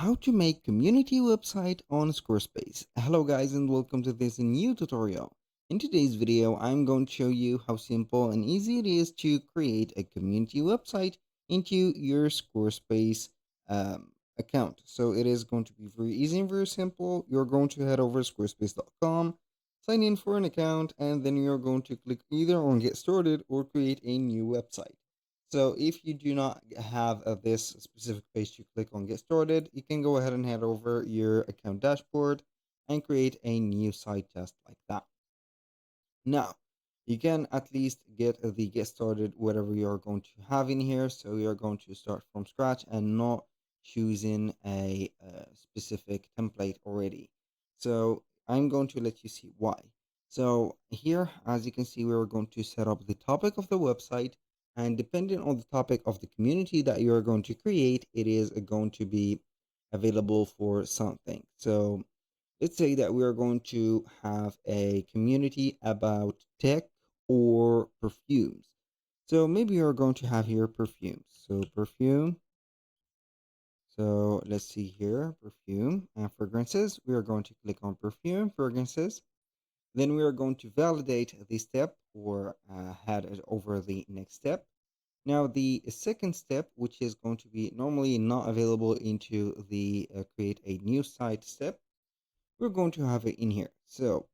How to make community website on Squarespace. Hello guys and welcome to this new tutorial. In today's video, I'm going to show you how simple and easy it is to create a community website into your Squarespace account. So it is going to be very easy and very simple. You're going to head over to squarespace.com, sign in for an account, and then you're going to click either on get started or create a new website. So if you do not have this specific page to click on get started, you can go ahead and head over your account dashboard and create a new site just like that. Now, you can at least get the get started whatever you're going to have in here. So you're going to start from scratch and not choosing a specific template already. So I'm going to let you see why. So here, as you can see, we're going to set up the topic of the website, and depending on the topic of the community that you're going to create, it is going to be available for something. So let's say that we are going to have a community about tech or perfumes. So maybe you're going to have here perfumes. So perfume. So let's see here, perfume and fragrances. We are going to click on perfume, fragrances. Then we are going to validate the step or head it over the next step. Now the second step, which is going to be normally not available into the create a new site step, we're going to have it in here. So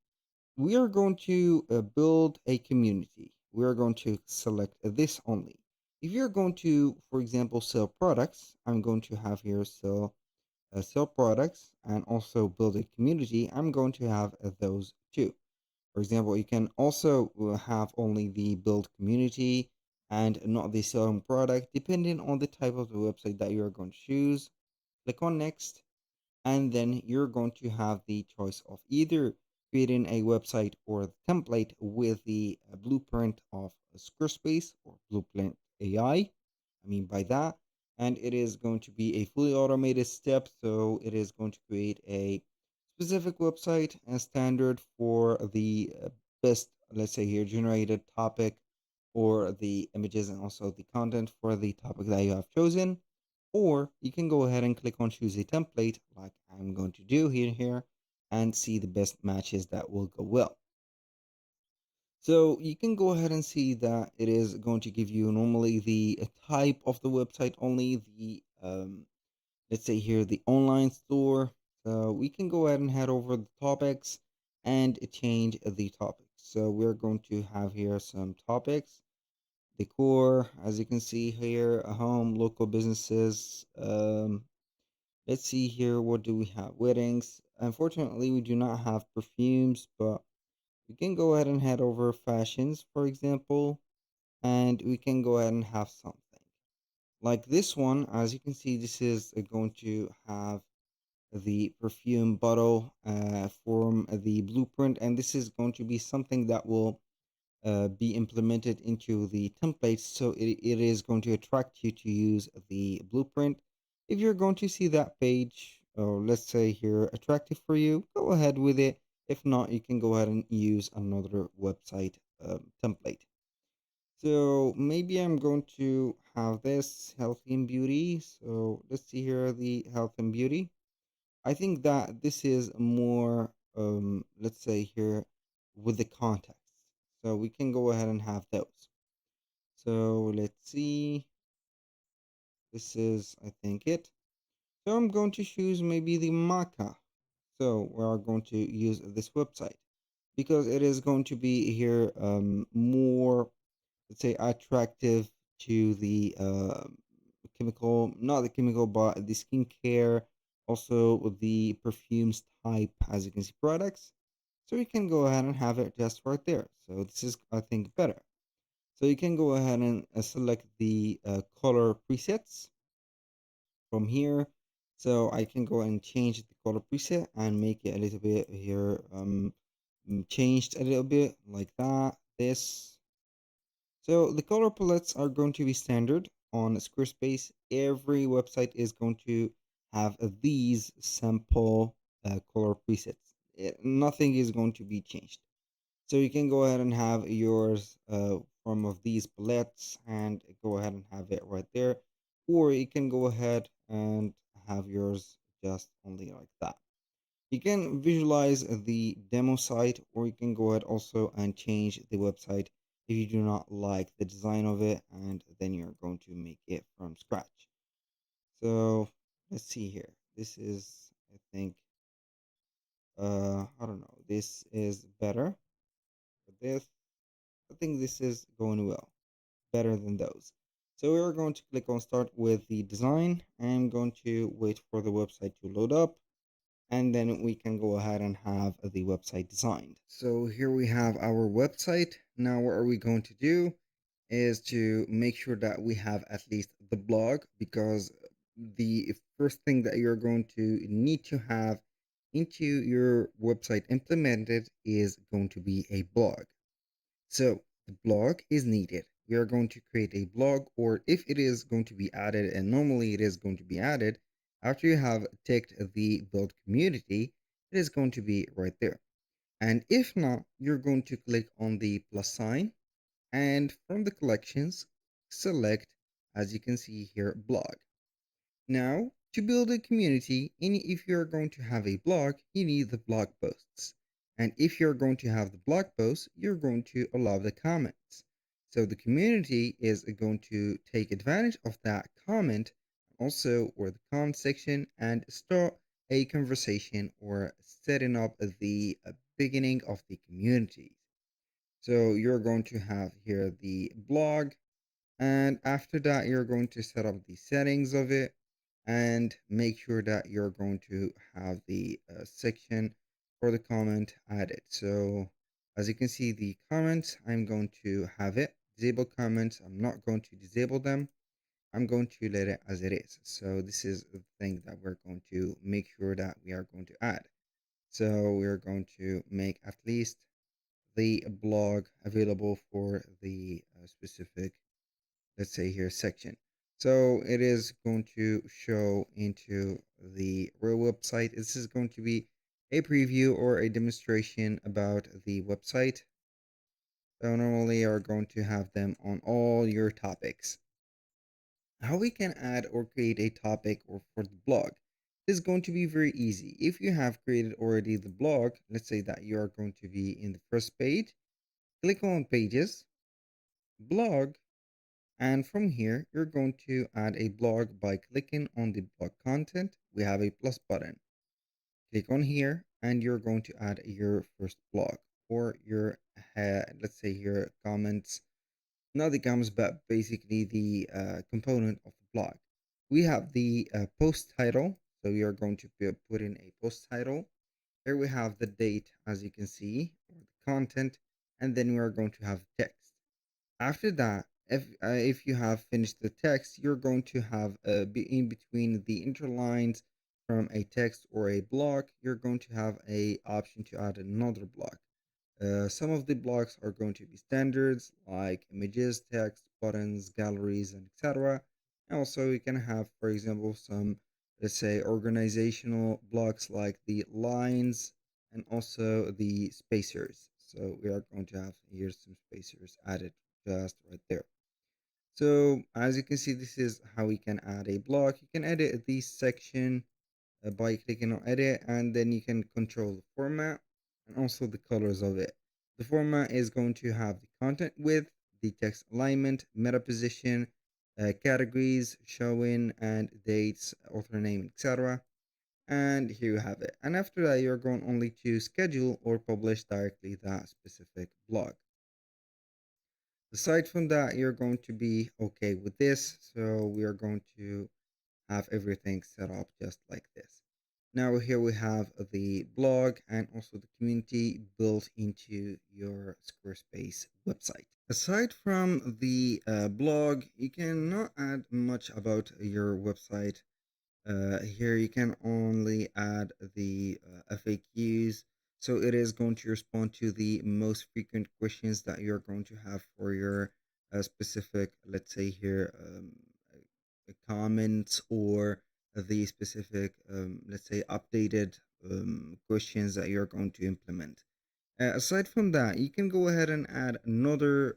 we are going to build a community. We are going to select this only. If you're going to, for example, sell products, I'm going to have here sell products and also build a community. I'm going to have those two. For example, you can also have only the build community and not the selling product, depending on the type of the website that you're going to choose. Click on next, and then you're going to have the choice of either creating a website or a template with the blueprint of Squarespace or Blueprint AI. I mean by that, and it is going to be a fully automated step. So it is going to create a specific website and standard for the best, let's say here, generated topic or the images and also the content for the topic that you have chosen. Or you can go ahead and click on choose a template like I'm going to do here and see the best matches that will go well. So you can go ahead and see that it is going to give you normally the type of the website, only the let's say here the online store. So we can go ahead and head over the topics and change the topics. So we're going to have here some topics: decor, as you can see here, a home, local businesses. Let's see here, what do we have? Weddings. Unfortunately, we do not have perfumes, but we can go ahead and head over fashions, for example, and we can go ahead and have something like this one. As you can see, this is going to have the perfume bottle from the blueprint, and this is going to be something that will be implemented into the template, so it is going to attract you to use the blueprint. If you're going to see that page, or let's say here, attractive for you, go ahead with it. If not, you can go ahead and use another website template. So maybe I'm going to have this healthy and beauty. So let's see here, the health and beauty. I think that this is more, let's say here, with the context. So we can go ahead and have those. So let's see. This is, I think, it. So I'm going to choose maybe the Maca. So we are going to use this website because it is going to be here more, let's say, attractive to the chemical, not the chemical, but the skincare, also the perfumes type, as you can see, products. So you can go ahead and have it just right there. So this is, I think, better. So you can go ahead and select the color presets from here. So I can go and change the color preset and make it a little bit here, changed a little bit like that. This. So the color palettes are going to be standard on Squarespace. Every website is going to have these sample color presets. Nothing is going to be changed. So you can go ahead and have yours from of these palettes and go ahead and have it right there. Or you can go ahead and have yours just only like that. You can visualize the demo site, or you can go ahead also and change the website if you do not like the design of it, and then you're going to make it from scratch. So let's see here. This is, I think, I don't know. This is better. This, I think this is going well, better than those. So we're going to click on start with the design. I'm going to wait for the website to load up, and then we can go ahead and have the website designed. So here we have our website. Now what are we going to do is to make sure that we have at least the blog, because the first thing that you're going to need to have into your website implemented is going to be a blog. So the blog is needed. We are going to create a blog, or if it is going to be added, and normally it is going to be added, after you have ticked the build community, it is going to be right there. And if not, you're going to click on the plus sign, and from the collections, select, as you can see here, blog. Now, to build a community, if you're going to have a blog, you need the blog posts. And if you're going to have the blog posts, you're going to allow the comments. So the community is going to take advantage of that comment, also, or the comment section, and start a conversation or setting up the beginning of the community. So you're going to have here the blog, and after that, you're going to set up the settings of it and make sure that you're going to have the section for the comment added. So as you can see, the comments, I'm going to have it. Disable comments, I'm not going to disable them. I'm going to let it as it is. So this is the thing that we're going to make sure that we are going to add. So we're going to make at least the blog available for the specific, let's say here, section. So it is going to show into the real website. This is going to be a preview or a demonstration about the website. So normally are going to have them on all your topics. How we can add or create a topic or for the blog is going to be very easy. If you have created already the blog, let's say that you are going to be in the first page, click on pages, blog, and from here, you're going to add a blog by clicking on the blog content. We have a plus button. Click on here, and you're going to add your first blog or your, let's say here, comments. Not the comments, but basically the component of the blog. We have the post title. So we are going to put in a post title. Here we have the date, as you can see, or the content, and then we are going to have text. After that, if you have finished the text, you're going to have in between the interlines from a text or a block, you're going to have a option to add another block. Some of the blocks are going to be standards like images, text, buttons, galleries, and etc. And also, you can have, for example, some, let's say, organizational blocks like the lines and also the spacers. So we are going to have here some spacers added just right there. So as you can see, this is how we can add a block. You can edit this section by clicking on edit, and then you can control the format and also the colors of it. The format is going to have the content width, the text alignment, meta position, categories, showing, and dates, author name, etc. And here you have it. And after that, you're going only to schedule or publish directly that specific blog. Aside from that, you're going to be okay with this. So we are going to have everything set up just like this. Now here we have the blog and also the community built into your Squarespace website. Aside from the blog, you cannot add much about your website. Here you can only add the FAQs. So it is going to respond to the most frequent questions that you're going to have for your specific, let's say here, comments or the specific, let's say, updated questions that you're going to implement. Aside from that, you can go ahead and add another,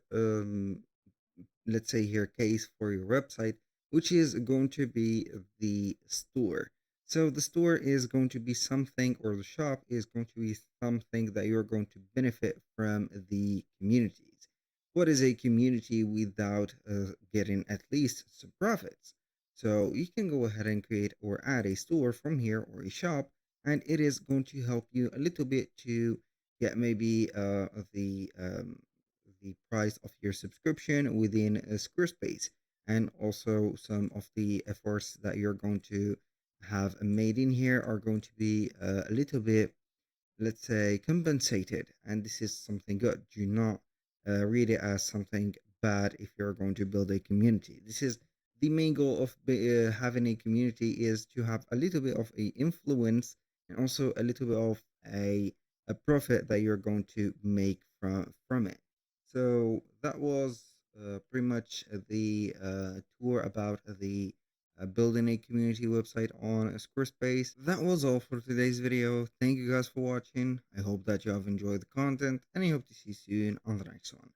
let's say here, case for your website, which is going to be the store. So the store is going to be something, or the shop is going to be something that you're going to benefit from the communities. What is a community without getting at least some profits? So you can go ahead and create or add a store from here or a shop, and it is going to help you a little bit to get maybe the price of your subscription within Squarespace, and also some of the efforts that you're going to have made in here are going to be a little bit, let's say, compensated. And this is something good. Do not read it as something bad if you're going to build a community. This is the main goal of having a community, is to have a little bit of a influence, and also a little bit of a profit that you're going to make from it. So that was pretty much the tour about the building a community website on Squarespace. That was all for today's video. Thank you guys for watching. I hope that you have enjoyed the content, and I hope to see you soon on the next one.